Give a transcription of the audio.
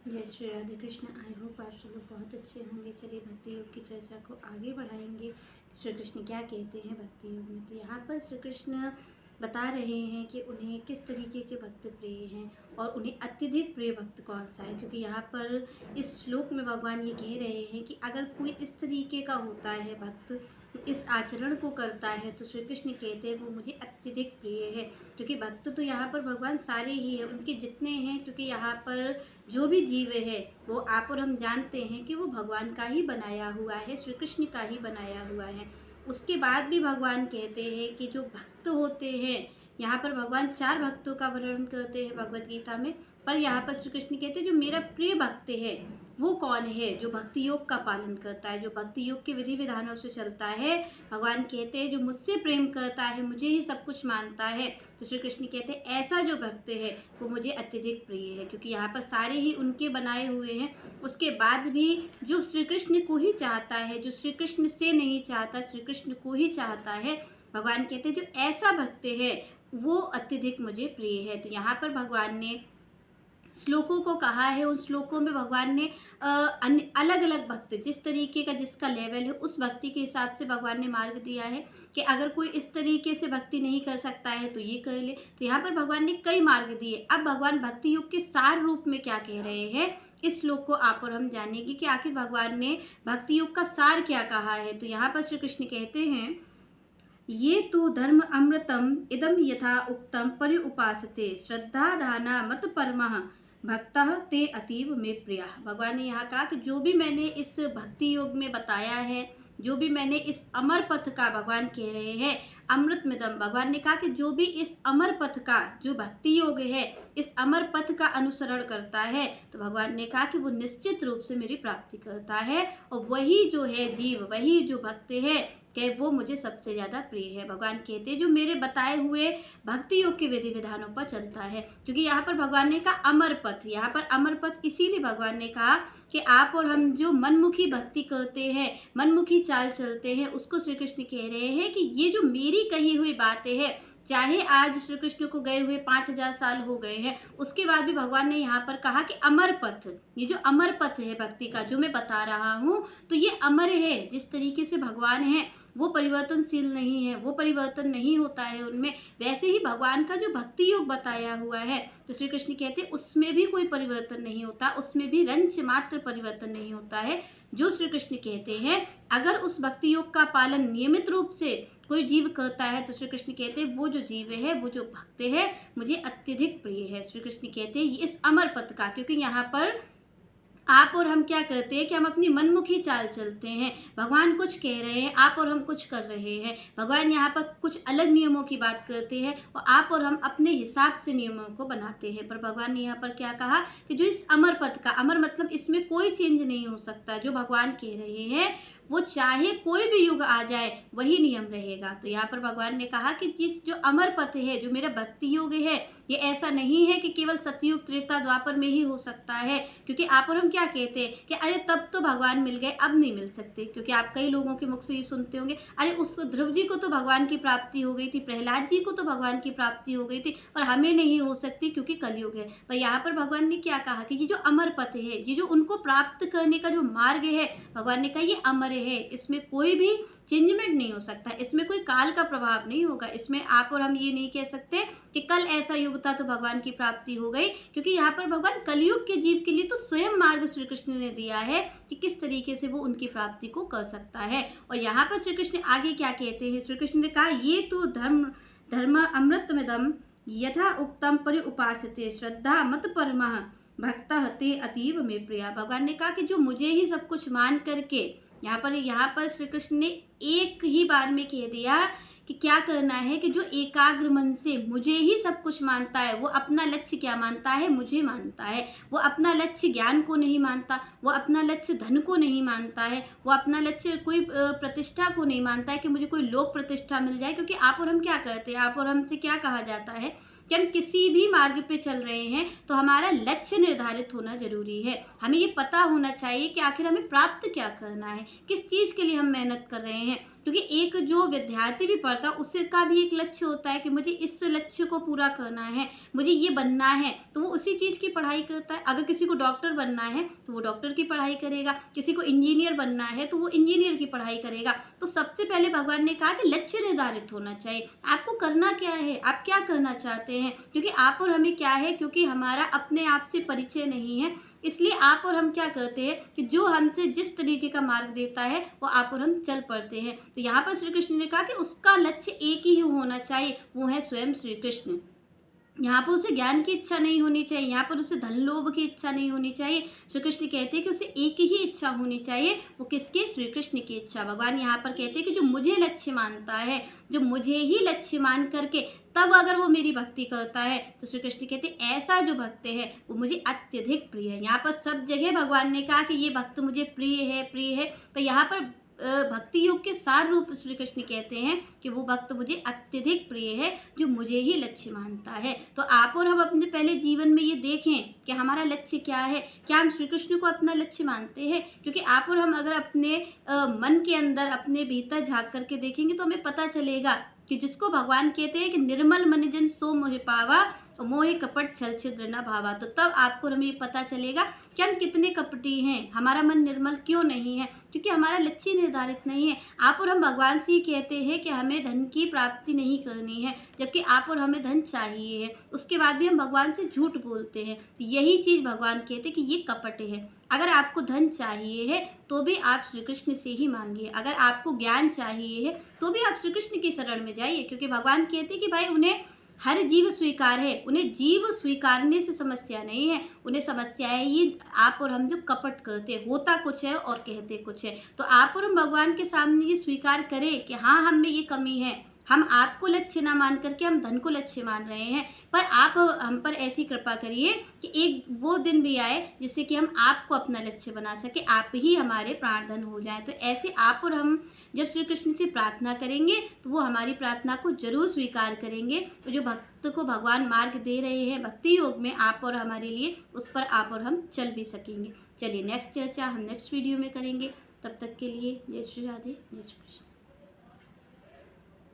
जय Shri Radhe Krishna. I hope आप सब लोग बहुत अच्छे होंगे। चलिए भक्ति योग की चर्चा को आगे बढ़ाएंगे। श्री कृष्ण क्या कहते हैं भक्ति योग में। तो यहाँ पर श्री कृष्ण बता रहे हैं कि उन्हें किस तरीके के भक्त प्रिय हैं और उन्हें अत्यधिक प्रिय भक्त कौन सा है। क्योंकि यहाँ पर इस श्लोक में भगवान ये कह रहे हैं कि अगर कोई इस तरीके का होता है भक्त, इस आचरण को करता है, तो श्री कृष्ण कहते हैं वो मुझे अत्यधिक प्रिय है। क्योंकि भक्त तो यहाँ पर भगवान सारे ही हैं, उनके जितने हैं। क्योंकि यहाँ पर जो भी जीव है वो आप और हम जानते हैं कि वो भगवान का ही बनाया हुआ है, श्री कृष्ण का ही बनाया हुआ है। उसके बाद भी भगवान कहते हैं कि जो भक्त होते हैं, यहाँ पर भगवान 4 भक्तों का वर्णन करते हैं भगवत गीता में। पर यहाँ पर श्री कृष्ण कहते हैं जो मेरा प्रिय भक्त है वो कौन है, जो भक्ति योग का पालन करता है, जो भक्ति योग के विधि विधानों से चलता है। भगवान कहते हैं जो मुझसे प्रेम करता है, मुझे ही सब कुछ मानता है। तो श्री कृष्ण कहते हैं ऐसा जो भक्त है वो मुझे अत्यधिक प्रिय है। क्योंकि यहाँ पर सारे ही उनके बनाए हुए हैं। उसके बाद भी जो श्री कृष्ण को ही चाहता है, जो श्री कृष्ण से नहीं चाहता, श्री कृष्ण को ही चाहता है, भगवान कहते हैं जो ऐसा भक्त है वो अत्यधिक मुझे प्रिय है। तो यहाँ पर भगवान ने श्लोकों को कहा है। उन श्लोकों में भगवान ने अलग अलग भक्त, जिस तरीके का जिसका लेवल है, उस भक्ति के हिसाब से भगवान ने मार्ग दिया है कि अगर कोई इस तरीके से भक्ति नहीं कर सकता है तो ये कर ले। तो यहाँ पर भगवान ने कई मार्ग दिए। अब भगवान भक्ति योग के सार रूप में क्या कह रहे हैं, इस श्लोक को आप और हम जानेंगे कि आखिर भगवान ने भक्ति योग का सार क्या कहा है। तो यहाँ पर श्री कृष्ण कहते हैं ये तो धर्म अमृतम इदम यथा उक्तम पर्युपासते श्रद्धा दाना मत परमः भक्तः ते अतीव में प्रिया। भगवान ने यहाँ कहा कि जो भी मैंने इस भक्ति योग में बताया है, जो भी मैंने इस अमर पथ का, भगवान कह रहे हैं अमृत मिदम, भगवान ने कहा कि जो भी इस अमर पथ का, जो भक्ति योग है, इस अमर पथ का अनुसरण करता है, तो भगवान ने कहा कि वो निश्चित रूप से मेरी प्राप्ति करता है। और वही जो है जीव, वही जो भक्त है कि वो मुझे सबसे ज़्यादा प्रिय है। भगवान कहते हैं जो मेरे बताए हुए भक्ति योग के विधि विधानों पर चलता है। क्योंकि यहाँ पर भगवान ने कहा अमर पथ, यहाँ पर अमर पथ इसीलिए भगवान ने कहा कि आप और हम जो मनमुखी भक्ति करते हैं, मनमुखी चाल चलते हैं, उसको श्री कृष्ण कह रहे हैं कि ये जो मेरी कही हुई बातें हैं, चाहे आज श्री कृष्ण को गए हुए 5000 साल हो गए हैं, उसके बाद भी भगवान ने यहाँ पर कहा कि अमर पथ, ये जो अमर पथ है भक्ति का जो मैं बता रहा हूँ, तो ये अमर है। जिस तरीके से भगवान है वो परिवर्तनशील नहीं है, वो परिवर्तन नहीं होता है उनमें, वैसे ही भगवान का जो भक्ति योग बताया हुआ है, तो श्री कृष्ण कहते हैं उसमें भी कोई परिवर्तन नहीं होता, उसमें भी रंच मात्र परिवर्तन नहीं होता है। जो श्री कृष्ण कहते हैं अगर उस भक्ति योग का पालन नियमित रूप से कोई जीव करता है, तो श्री कृष्ण कहते हैं वो जो जीव है, वो जो भक्त है, मुझे अत्यधिक प्रिय है। श्री कृष्ण कहते हैं इस अमर पथ का, क्योंकि यहाँ पर आप और हम क्या करते हैं कि हम अपनी मनमुखी चाल चलते हैं। भगवान कुछ कह रहे हैं, आप और हम कुछ कर रहे हैं। भगवान यहाँ पर कुछ अलग नियमों की बात करते हैं और आप और हम अपने हिसाब से नियमों को बनाते हैं। पर भगवान ने यहाँ पर क्या कहा कि जो इस अमर पथ का, अमर मतलब इसमें कोई चेंज नहीं हो सकता, जो भगवान कह रहे हैं वो चाहे कोई भी युग आ जाए वही नियम रहेगा। तो यहाँ पर भगवान ने कहा कि जिस जो अमर पथ है, जो मेरा भक्ति योग है, ये ऐसा नहीं है कि केवल सतयुग त्रेता द्वापर में ही हो सकता है। क्योंकि आप और हम क्या कहते हैं कि अरे तब तो भगवान मिल गए, अब नहीं मिल सकते। क्योंकि आप कई लोगों के मुख से ये सुनते होंगे, अरे उस ध्रुव जी को तो भगवान की प्राप्ति हो गई थी, प्रहलाद जी को तो भगवान की प्राप्ति हो गई थी, पर हमें नहीं हो सकती क्योंकि कलयुग है। पर यहाँ पर भगवान ने क्या कहा कि ये जो अमर पथ है, ये जो उनको प्राप्त करने का जो मार्ग है, भगवान ने कहा ये अमर है, इसमें कोई भी चेंजमेंट नहीं हो सकता, इसमें कोई काल का प्रभाव नहीं होगा। इसमें आप और हम ये नहीं कह सकते कि कल ऐसा युग था तो भगवान की प्राप्ति हो गई। क्योंकि यहाँ पर भगवान कलयुग के जीव के लिए तो स्वयं मार्ग श्री कृष्ण ने दिया है कि किस तरीके से वो उनकी प्राप्ति को कर सकता है। और यहाँ पर श्री कृष्ण आगे क्या कहते हैं, श्री कृष्ण ने कहा ये तो धर्म अमृतमिदम यथा उक्तम पर्युपासते श्रद्धा मत परमः भक्तः ते अतीव में प्रिया। भगवान ने कहा कि जो मुझे ही सब कुछ मान करके, यहाँ पर श्री कृष्ण ने एक ही बार में कह दिया कि क्या करना है कि जो एकाग्र मन से मुझे ही सब कुछ मानता है, वो अपना लक्ष्य क्या मानता है, मुझे मानता है। वो अपना लक्ष्य ज्ञान को नहीं मानता, वो अपना लक्ष्य धन को नहीं मानता है, वो अपना लक्ष्य कोई प्रतिष्ठा को नहीं मानता है कि मुझे कोई लोक प्रतिष्ठा मिल जाए। क्योंकि आप और हम क्या करते हैं, आप और हमसे क्या कहा जाता है कि हम किसी भी मार्ग पे चल रहे हैं तो हमारा लक्ष्य निर्धारित होना जरूरी है। हमें ये पता होना चाहिए कि आखिर हमें प्राप्त क्या करना है, किस चीज़ के लिए हम मेहनत कर रहे हैं। क्योंकि एक जो विद्यार्थी भी पढ़ता है उसका भी एक लक्ष्य होता है कि मुझे इस लक्ष्य को पूरा करना है, मुझे ये बनना है, तो वो उसी चीज़ की पढ़ाई करता है। अगर किसी को डॉक्टर बनना है तो वो डॉक्टर की पढ़ाई करेगा, किसी को इंजीनियर बनना है तो वो इंजीनियर की पढ़ाई करेगा। तो सबसे पहले भगवान ने कहा कि लक्ष्य निर्धारित होना चाहिए, आपको करना क्या है, आप क्या करना चाहते हैं। क्योंकि आप और हमें क्या है, क्योंकि हमारा अपने आप से परिचय नहीं है, इसलिए आप और हम क्या करते हैं कि जो हमसे जिस तरीके का मार्ग देता है वो आप और हम चल पड़ते हैं। तो यहाँ पर श्री कृष्ण ने कहा कि उसका लक्ष्य एक ही होना चाहिए, वो है स्वयं श्री कृष्ण। यहाँ पर उसे ज्ञान की इच्छा नहीं होनी चाहिए, यहाँ पर उसे धन लोभ की इच्छा नहीं होनी चाहिए। श्री कृष्ण कहते हैं कि उसे एक ही इच्छा होनी चाहिए, वो किसकी, श्री कृष्ण की इच्छा। भगवान यहाँ पर कहते हैं कि जो मुझे लक्ष्य मानता है, जो मुझे ही लक्ष्य मान करके तब अगर वो मेरी भक्ति करता है, तो श्री कृष्ण कहते हैं ऐसा जो भक्त है वो मुझे अत्यधिक प्रिय है। यहाँ पर सब जगह भगवान ने कहा कि ये भक्त मुझे प्रिय है, प्रिय है, पर यहाँ पर भक्ति योग के सार रूप श्री कृष्ण कहते हैं कि वो भक्त मुझे अत्यधिक प्रिय है जो मुझे ही लक्ष्य मानता है। तो आप और हम अपने पहले जीवन में ये देखें कि हमारा लक्ष्य क्या है, क्या हम श्री कृष्ण को अपना लक्ष्य मानते हैं। क्योंकि आप और हम अगर अपने मन के अंदर अपने भीतर झांक करके देखेंगे तो हमें पता चलेगा कि जिसको भगवान कहते हैं कि निर्मल मन जन सो मोहि पावा और मोहे कपट छल छिद्र न भावा। तो तब आपको हमें ये पता चलेगा कि हम कितने कपटी हैं, हमारा मन निर्मल क्यों नहीं है, क्योंकि हमारा लक्ष्य निर्धारित नहीं है। आप और हम भगवान से ही कहते हैं कि हमें धन की प्राप्ति नहीं करनी है, जबकि आप और हमें धन चाहिए है, उसके बाद भी हम भगवान से झूठ बोलते हैं। तो यही चीज़ भगवान कहते हैं कि ये कपट है। अगर आपको धन चाहिए है तो भी आप श्री कृष्ण से ही मांगिए, अगर आपको ज्ञान चाहिए है तो भी आप श्री कृष्ण की शरण में जाइए। क्योंकि भगवान कहते हैं कि भाई उन्हें हर जीव स्वीकार है, उन्हें जीव स्वीकारने से समस्या नहीं है, उन्हें समस्या है ये आप और हम जो कपट करते, होता कुछ है और कहते कुछ है। तो आप और हम भगवान के सामने ये स्वीकार करें कि हाँ हम में ये कमी है, हम आपको लक्ष्य ना मान करके हम धन को लक्ष्य मान रहे हैं। पर आप हम पर ऐसी कृपा करिए कि एक वो दिन भी आए जिससे कि हम आपको अपना लक्ष्य बना सके, आप ही हमारे प्राणधन हो जाए। तो ऐसे आप और हम जब श्री कृष्ण से प्रार्थना करेंगे तो वो हमारी प्रार्थना को जरूर स्वीकार करेंगे। तो जो भक्त को भगवान मार्ग दे रहे हैं भक्ति योग में आप और हमारे लिए, उस पर आप और हम चल भी सकेंगे। चलिए नेक्स्ट चर्चा हम नेक्स्ट वीडियो में करेंगे। तब तक के लिए जय श्री राधे, जय श्री कृष्ण।